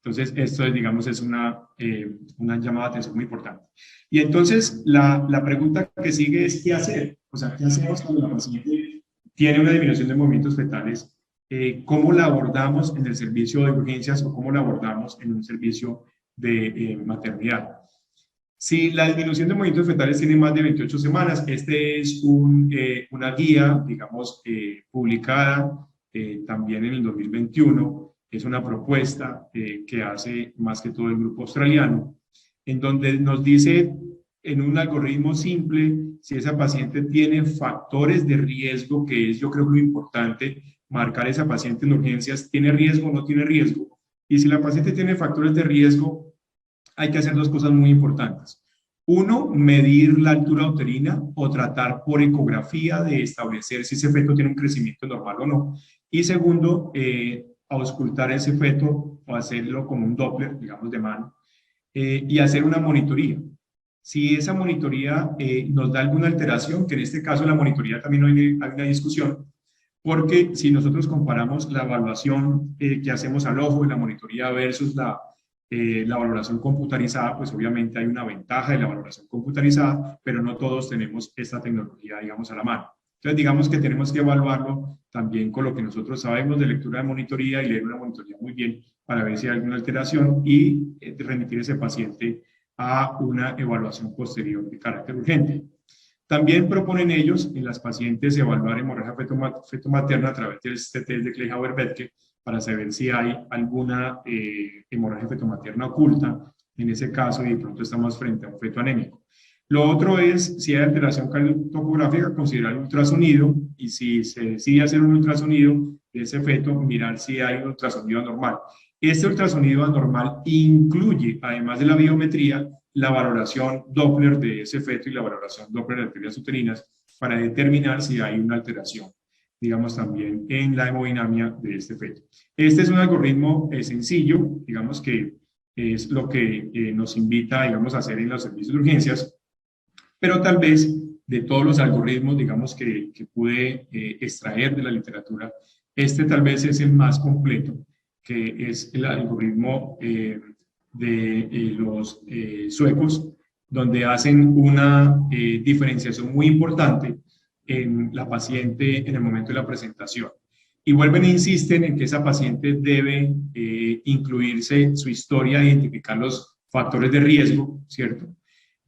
Entonces, esto, digamos, es una llamada de atención muy importante. Y entonces, la pregunta que sigue es, ¿qué hacer? O sea, ¿qué hacemos cuando la paciente tiene una disminución de movimientos fetales? ¿Cómo la abordamos en el servicio de urgencias o cómo la abordamos en un servicio de maternidad? Si la disminución de movimientos fetales tiene más de 28 semanas, este es una guía, digamos, publicada también en el 2021. Es una propuesta que hace más que todo el grupo australiano, en donde nos dice en un algoritmo simple si esa paciente tiene factores de riesgo, que es yo creo lo importante, marcar esa paciente en urgencias, ¿tiene riesgo o no tiene riesgo? Y si la paciente tiene factores de riesgo, hay que hacer dos cosas muy importantes. Uno, medir la altura uterina o tratar por ecografía de establecer si ese feto tiene un crecimiento normal o no. Y segundo, auscultar ese feto o hacerlo como un Doppler, digamos, de mano, y hacer una monitoría. Si esa monitoría nos da alguna alteración, que en este caso la monitoría también hay una discusión, porque si nosotros comparamos la evaluación que hacemos al ojo en la monitoría versus la valoración computarizada, pues obviamente hay una ventaja de la valoración computarizada, pero no todos tenemos esta tecnología, digamos, a la mano. Entonces, digamos que tenemos que evaluarlo también con lo que nosotros sabemos de lectura de monitoría y leer una monitoría muy bien para ver si hay alguna alteración y remitir ese paciente a una evaluación posterior de carácter urgente. También proponen ellos en las pacientes evaluar hemorragia feto-materna a través del test de Kleihauer-Betke para saber si hay alguna hemorragia fetomaterna oculta, en ese caso, y de pronto estamos frente a un feto anémico. Lo otro es, si hay alteración cardiotopográfica, considerar el ultrasonido, y si se decide hacer un ultrasonido de ese feto, mirar si hay un ultrasonido anormal. Este ultrasonido anormal incluye, además de la biometría, la valoración Doppler de ese feto y la valoración Doppler de arterias uterinas para determinar si hay una alteración, digamos, también en la hemodinamia de este feto. Este es un algoritmo sencillo, digamos que es lo que nos invita, digamos, a hacer en los servicios de urgencias, pero tal vez de todos los algoritmos, digamos, que pude extraer de la literatura, este tal vez es el más completo, que es el algoritmo de los suecos, donde hacen una diferenciación muy importante en la paciente en el momento de la presentación. Y vuelven e insisten en que esa paciente debe incluirse su historia, identificar los factores de riesgo, ¿cierto?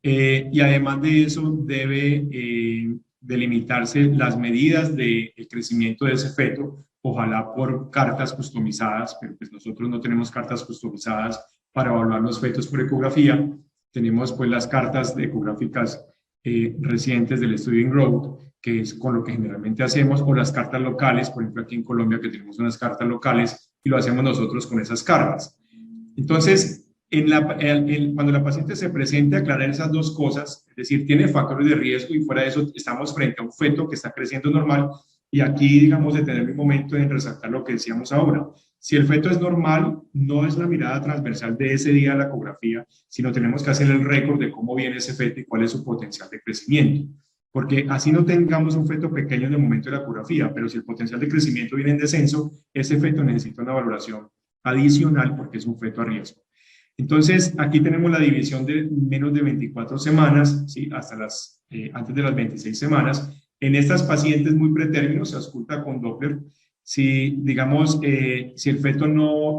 Y además de eso debe delimitarse las medidas de crecimiento de ese feto, ojalá por cartas customizadas, pero pues nosotros no tenemos cartas customizadas para evaluar los fetos por ecografía. Tenemos pues las cartas ecográficas recientes del Studying Growth, que es con lo que generalmente hacemos, o las cartas locales, por ejemplo aquí en Colombia que tenemos unas cartas locales y lo hacemos nosotros con esas cartas. Entonces, cuando la paciente se presente, aclarar esas dos cosas, es decir, tiene factores de riesgo y fuera de eso estamos frente a un feto que está creciendo normal, y aquí, digamos, detener un momento en resaltar lo que decíamos ahora. Si el feto es normal, no es la mirada transversal de ese día de la ecografía, sino tenemos que hacer el récord de cómo viene ese feto y cuál es su potencial de crecimiento. Porque así no tengamos un feto pequeño en el momento de la ecografía, pero si el potencial de crecimiento viene en descenso, ese feto necesita una valoración adicional porque es un feto a riesgo. Entonces, aquí tenemos la división de menos de 24 semanas, ¿sí? Hasta antes de las 26 semanas. En estas pacientes muy pretérminos se ausculta con Doppler. Si, digamos, si el feto no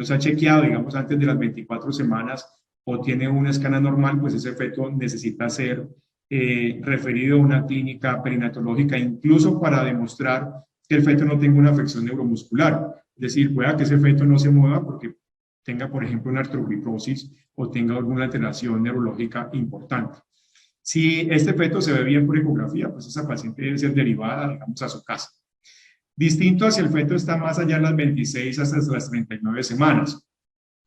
se ha chequeado, digamos, antes de las 24 semanas o tiene una escala normal, pues ese feto necesita ser referido a una clínica perinatológica, incluso para demostrar que el feto no tenga una afección neuromuscular. Es decir, pueda que ese feto no se mueva porque tenga, por ejemplo, una artrogriposis o tenga alguna alteración neurológica importante. Si este feto se ve bien por ecografía, pues esa paciente debe ser derivada, digamos, a su casa. Distinto a si el feto está más allá de las 26 hasta las 39 semanas.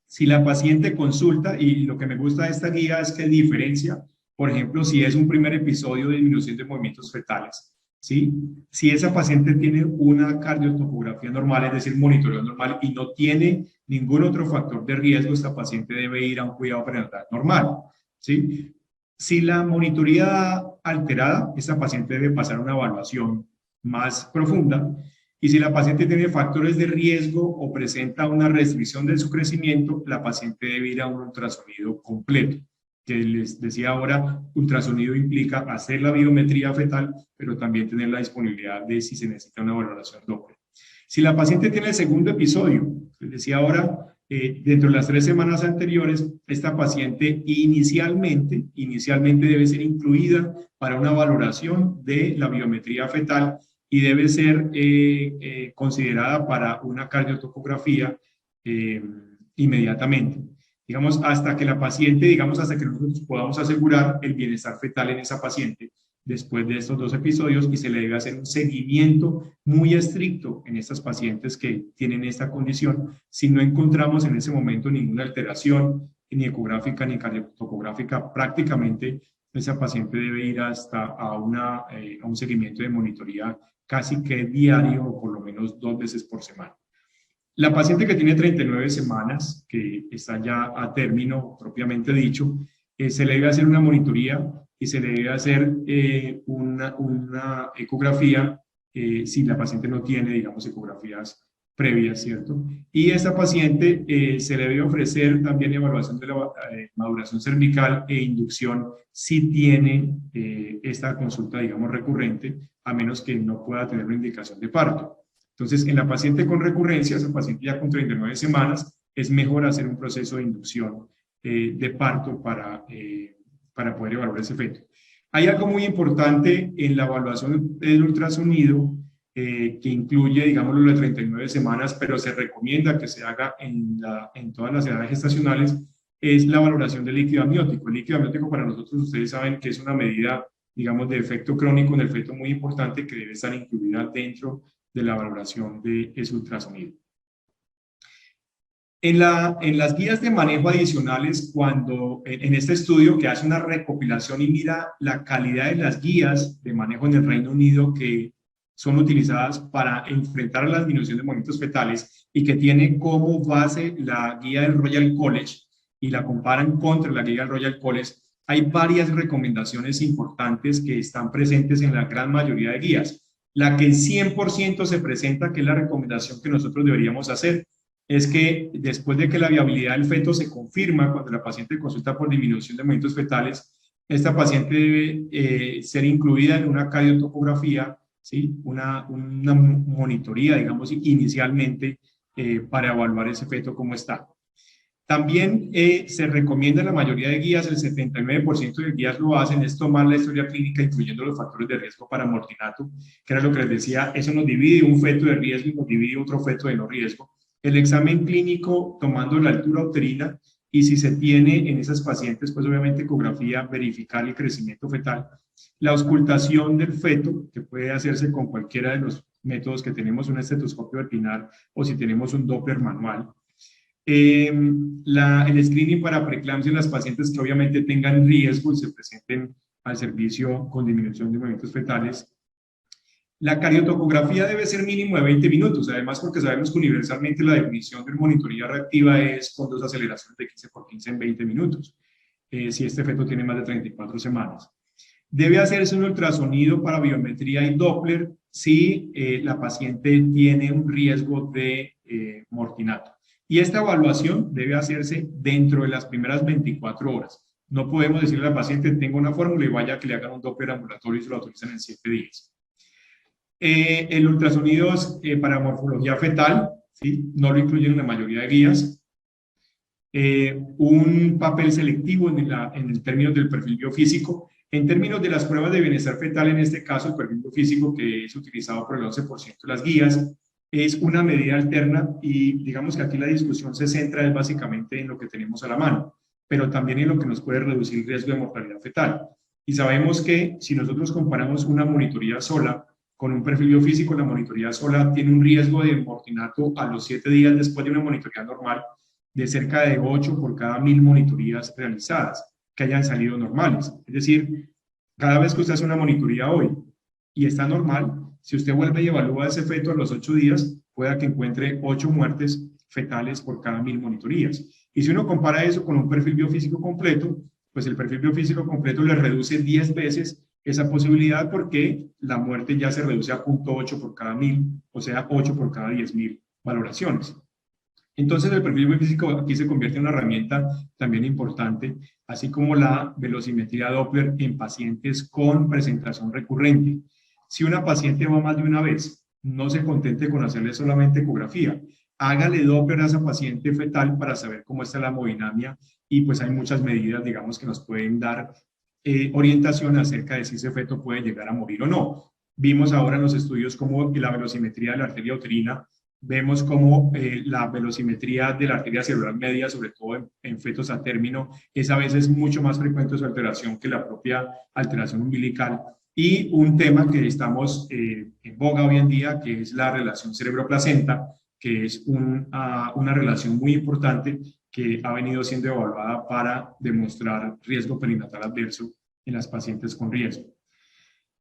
Si la paciente consulta, y lo que me gusta de esta guía es que diferencia, por ejemplo, si es un primer episodio de disminución de movimientos fetales, ¿sí? Si esa paciente tiene una cardiotopografía normal, es decir, monitoreo normal, y no tiene ningún otro factor de riesgo, esta paciente debe ir a un cuidado prenatal normal, ¿sí? Si la monitoría alterada, esta paciente debe pasar una evaluación más profunda. Y si la paciente tiene factores de riesgo o presenta una restricción de su crecimiento, la paciente debe ir a un ultrasonido completo. Que les decía ahora, ultrasonido implica hacer la biometría fetal, pero también tener la disponibilidad de si se necesita una valoración Doppler. Si la paciente tiene el segundo episodio, les decía ahora, dentro de las 3 semanas anteriores, esta paciente inicialmente debe ser incluida para una valoración de la biometría fetal y debe ser considerada para una cardiotocografía inmediatamente. Digamos, hasta que la paciente, digamos, hasta que nosotros podamos asegurar el bienestar fetal en esa paciente después de estos 2 episodios, y se le debe hacer un seguimiento muy estricto en estas pacientes que tienen esta condición. Si no encontramos en ese momento ninguna alteración ni ecográfica ni cardiotocográfica, prácticamente esa paciente debe ir hasta a un seguimiento de monitoría casi que diario o por lo menos 2 veces por semana. La paciente que tiene 39 semanas, que está ya a término propiamente dicho, se le debe hacer una monitoría y se le debe hacer una ecografía si la paciente no tiene, digamos, ecografías previas, ¿cierto? Y a esta paciente se le debe ofrecer también evaluación de la maduración cervical e inducción si tiene esta consulta, digamos, recurrente, a menos que no pueda tener una indicación de parto. Entonces, en la paciente con recurrencia, esa paciente ya con 39 semanas, es mejor hacer un proceso de inducción de parto para poder evaluar ese feto. Hay algo muy importante en la evaluación del ultrasonido que incluye, digámoslo, las 39 semanas, pero se recomienda que se haga en todas las edades gestacionales, es la valoración del líquido amniótico. El líquido amniótico para nosotros, ustedes saben que es una medida, digamos, de efecto crónico en el feto muy importante que debe estar incluida dentro de la valoración de ese ultrasonido. En las guías de manejo adicionales, cuando en este estudio que hace una recopilación y mira la calidad de las guías de manejo en el Reino Unido que son utilizadas para enfrentar la disminución de movimientos fetales y que tiene como base la guía del Royal College y la comparan contra la guía del Royal College, hay varias recomendaciones importantes que están presentes en la gran mayoría de guías. La que 100% se presenta, que es la recomendación que nosotros deberíamos hacer, es que después de que la viabilidad del feto se confirma cuando la paciente consulta por disminución de movimientos fetales, esta paciente debe ser incluida en una cardiotocografía, ¿sí? una monitoría, digamos, inicialmente para evaluar ese feto cómo está. También se recomienda en la mayoría de guías, el 79% de guías lo hacen, es tomar la historia clínica incluyendo los factores de riesgo para mortinato, que era lo que les decía, eso nos divide un feto de riesgo y nos divide otro feto de no riesgo. El examen clínico tomando la altura uterina y si se tiene en esas pacientes, pues obviamente ecografía, verificar el crecimiento fetal. La auscultación del feto, que puede hacerse con cualquiera de los métodos que tenemos, un estetoscopio alpinar o si tenemos un Doppler manual. El screening para preeclampsia en las pacientes que obviamente tengan riesgo y se presenten al servicio con disminución de movimientos fetales. La cariotocografía debe ser mínimo de 20 minutos, además porque sabemos que universalmente la definición de monitoría reactiva es con 2 aceleraciones de 15×15 en 20 minutos, si este feto tiene más de 34 semanas. Debe hacerse un ultrasonido para biometría y Doppler si la paciente tiene un riesgo de mortinato. Y esta evaluación debe hacerse dentro de las primeras 24 horas. No podemos decirle a la paciente, tengo una fórmula y vaya que le hagan un Doppler ambulatorio y se lo autorizan en 7 días. El ultrasonido para morfología fetal, ¿sí? No lo incluyen en la mayoría de guías. Un papel selectivo en el término del perfil biofísico. En términos de las pruebas de bienestar fetal, en este caso el perfil biofísico que es utilizado por el 11% de las guías, es una medida alterna y digamos que aquí la discusión se centra es básicamente en lo que tenemos a la mano, pero también en lo que nos puede reducir el riesgo de mortalidad fetal. Y sabemos que si nosotros comparamos una monitoría sola con un perfil biofísico, la monitoría sola tiene un riesgo de mortinato a los 7 días después de una monitoría normal de cerca de 8 por cada 1000 monitorías realizadas que hayan salido normales. Es decir, cada vez que usted hace una monitoría hoy y está normal, si usted vuelve y evalúa ese feto a los 8 días, pueda que encuentre 8 muertes fetales por cada 1000 monitorías. Y si uno compara eso con un perfil biofísico completo, pues el perfil biofísico completo le reduce 10 veces esa posibilidad porque la muerte ya se reduce a 0.8 por cada 1000, o sea, 8 por cada 10.000 valoraciones. Entonces el perfil biofísico aquí se convierte en una herramienta también importante, así como la velocimetría Doppler en pacientes con presentación recurrente. Si una paciente va más de una vez, no se contente con hacerle solamente ecografía, hágale Doppler a esa paciente fetal para saber cómo está la hemodinamia, y pues hay muchas medidas, digamos, que nos pueden dar orientación acerca de si ese feto puede llegar a morir o no. Vimos ahora en los estudios como la velocimetría de la arteria uterina, vemos como la velocimetría de la arteria cerebral media, sobre todo en fetos a término, es a veces mucho más frecuente su alteración que la propia alteración umbilical. Y un tema que estamos en boga hoy en día, que es la relación cerebro-placenta, que es una relación muy importante que ha venido siendo evaluada para demostrar riesgo perinatal adverso en las pacientes con riesgo.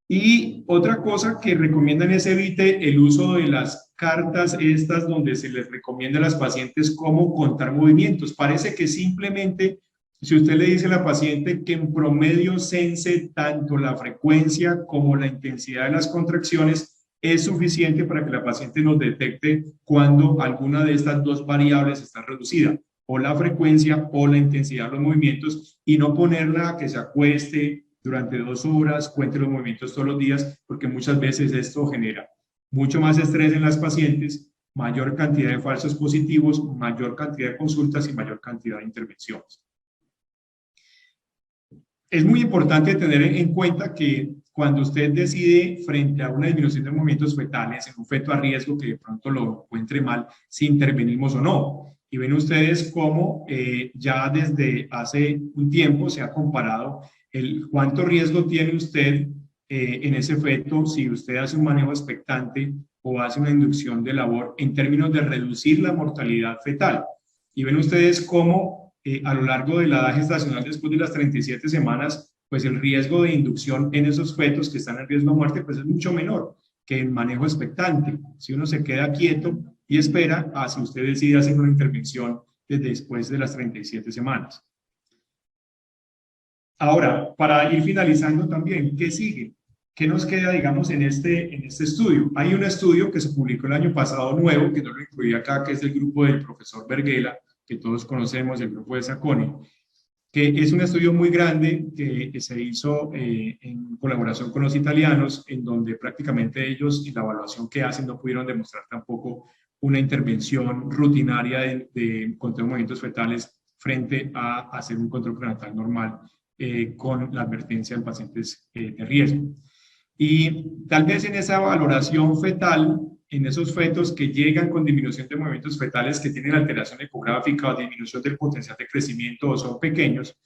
Y otra cosa que recomiendan es evite el uso de las cartas estas donde se les recomienda a las pacientes cómo contar movimientos. Parece que simplemente, si usted le dice a la paciente que en promedio sense tanto la frecuencia como la intensidad de las contracciones, es suficiente para que la paciente nos detecte cuando alguna de estas dos variables está reducida, o la frecuencia o la intensidad de los movimientos, y no ponerla a que se acueste durante 2 horas, cuente los movimientos todos los días, porque muchas veces esto genera mucho más estrés en las pacientes, mayor cantidad de falsos positivos, mayor cantidad de consultas y mayor cantidad de intervenciones. Es muy importante tener en cuenta que cuando usted decide frente a una disminución de movimientos fetales en un feto a riesgo que de pronto lo encuentre mal, si intervenimos o no. Y ven ustedes cómo ya desde hace un tiempo se ha comparado cuánto riesgo tiene usted en ese feto si usted hace un manejo expectante o hace una inducción de labor en términos de reducir la mortalidad fetal. Y ven ustedes cómo a lo largo de la edad gestacional, después de las 37 semanas, pues el riesgo de inducción en esos fetos que están en riesgo de muerte pues es mucho menor que el manejo expectante. Si uno se queda quieto y espera a si usted decide hacer una intervención desde después de las 37 semanas. Ahora, para ir finalizando también, ¿qué sigue? ¿Qué nos queda, digamos, en este estudio? Hay un estudio que se publicó el año pasado nuevo, que no lo incluí acá, que es del grupo del profesor Berghela, que todos conocemos, el grupo de Sacconi, que es un estudio muy grande que se hizo en colaboración con los italianos, en donde prácticamente ellos, en la evaluación que hacen, no pudieron demostrar tampoco una intervención rutinaria de control de movimientos fetales frente a hacer un control prenatal normal con la advertencia en pacientes de riesgo. Y tal vez en esa valoración fetal, en esos fetos que llegan con disminución de movimientos fetales que tienen alteración ecográfica o disminución del potencial de crecimiento o son pequeños,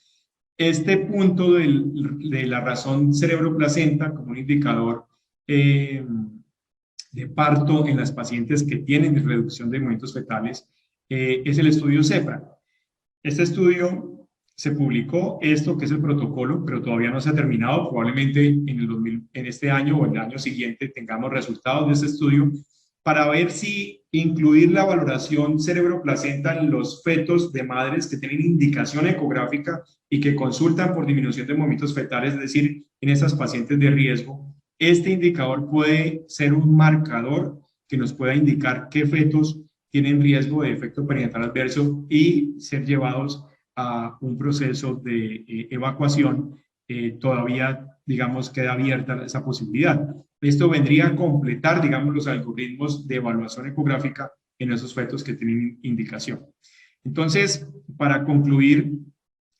este punto de la razón cerebro-placenta como un indicador de parto en las pacientes que tienen reducción de movimientos fetales es el estudio CEPRA. Este estudio se publicó, esto que es el protocolo, pero todavía no se ha terminado. Probablemente en este año o en el año siguiente tengamos resultados de este estudio para ver si incluir la valoración cerebro-placenta en los fetos de madres que tienen indicación ecográfica y que consultan por disminución de movimientos fetales, es decir, en esas pacientes de riesgo. Este indicador puede ser un marcador que nos pueda indicar qué fetos tienen riesgo de efecto perinatal adverso y ser llevados a un proceso de evacuación. Todavía, digamos, queda abierta esa posibilidad. Esto vendría a completar, digamos, los algoritmos de evaluación ecográfica en esos fetos que tienen indicación. Entonces, para concluir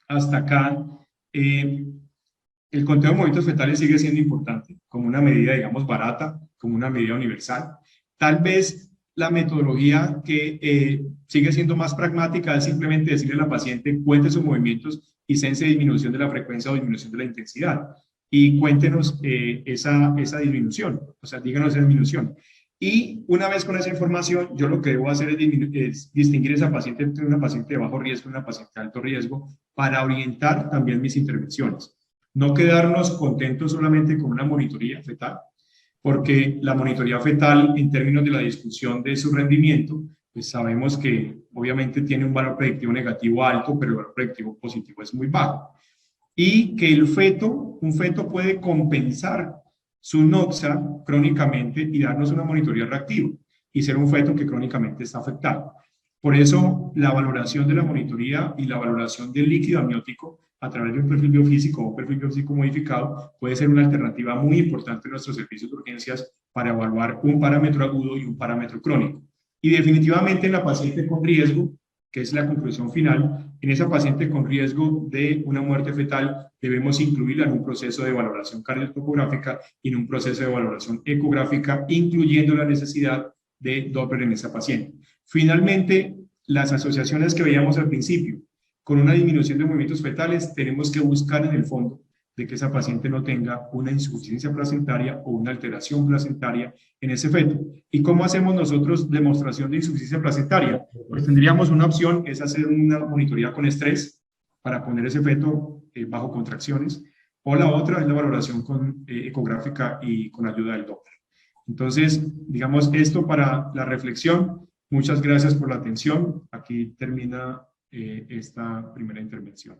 hasta acá, el conteo de movimientos fetales sigue siendo importante como una medida, digamos, barata, como una medida universal. Tal vez la metodología que sigue siendo más pragmática es simplemente decirle a la paciente cuente sus movimientos y sense disminución de la frecuencia o disminución de la intensidad. Y cuéntenos esa disminución, o sea, díganos esa disminución. Y una vez con esa información, yo lo que debo hacer es distinguir esa paciente entre una paciente de bajo riesgo y una paciente de alto riesgo para orientar también mis intervenciones. No quedarnos contentos solamente con una monitoría fetal, porque la monitoría fetal, en términos de la discusión de su rendimiento, pues sabemos que obviamente tiene un valor predictivo negativo alto, pero el valor predictivo positivo es muy bajo. y que un feto puede compensar su noxa crónicamente y darnos una monitoría reactiva y ser un feto que crónicamente está afectado. Por eso, la valoración de la monitoría y la valoración del líquido amniótico a través de un perfil biofísico o un perfil biofísico modificado puede ser una alternativa muy importante en nuestros servicios de urgencias para evaluar un parámetro agudo y un parámetro crónico. Y definitivamente en la paciente con riesgo, que es la conclusión final, en esa paciente con riesgo de una muerte fetal debemos incluirla en un proceso de valoración cardiotopográfica y en un proceso de valoración ecográfica, incluyendo la necesidad de Doppler en esa paciente. Finalmente, las asociaciones que veíamos al principio, con una disminución de movimientos fetales, tenemos que buscar en el fondo de que esa paciente no tenga una insuficiencia placentaria o una alteración placentaria en ese feto. ¿Y cómo hacemos nosotros demostración de insuficiencia placentaria? Pues tendríamos una opción, es hacer una monitoría con estrés para poner ese feto bajo contracciones, o la otra es la valoración ecográfica y con ayuda del Doppler. Entonces, digamos esto para la reflexión. Muchas gracias por la atención. Aquí termina esta primera intervención.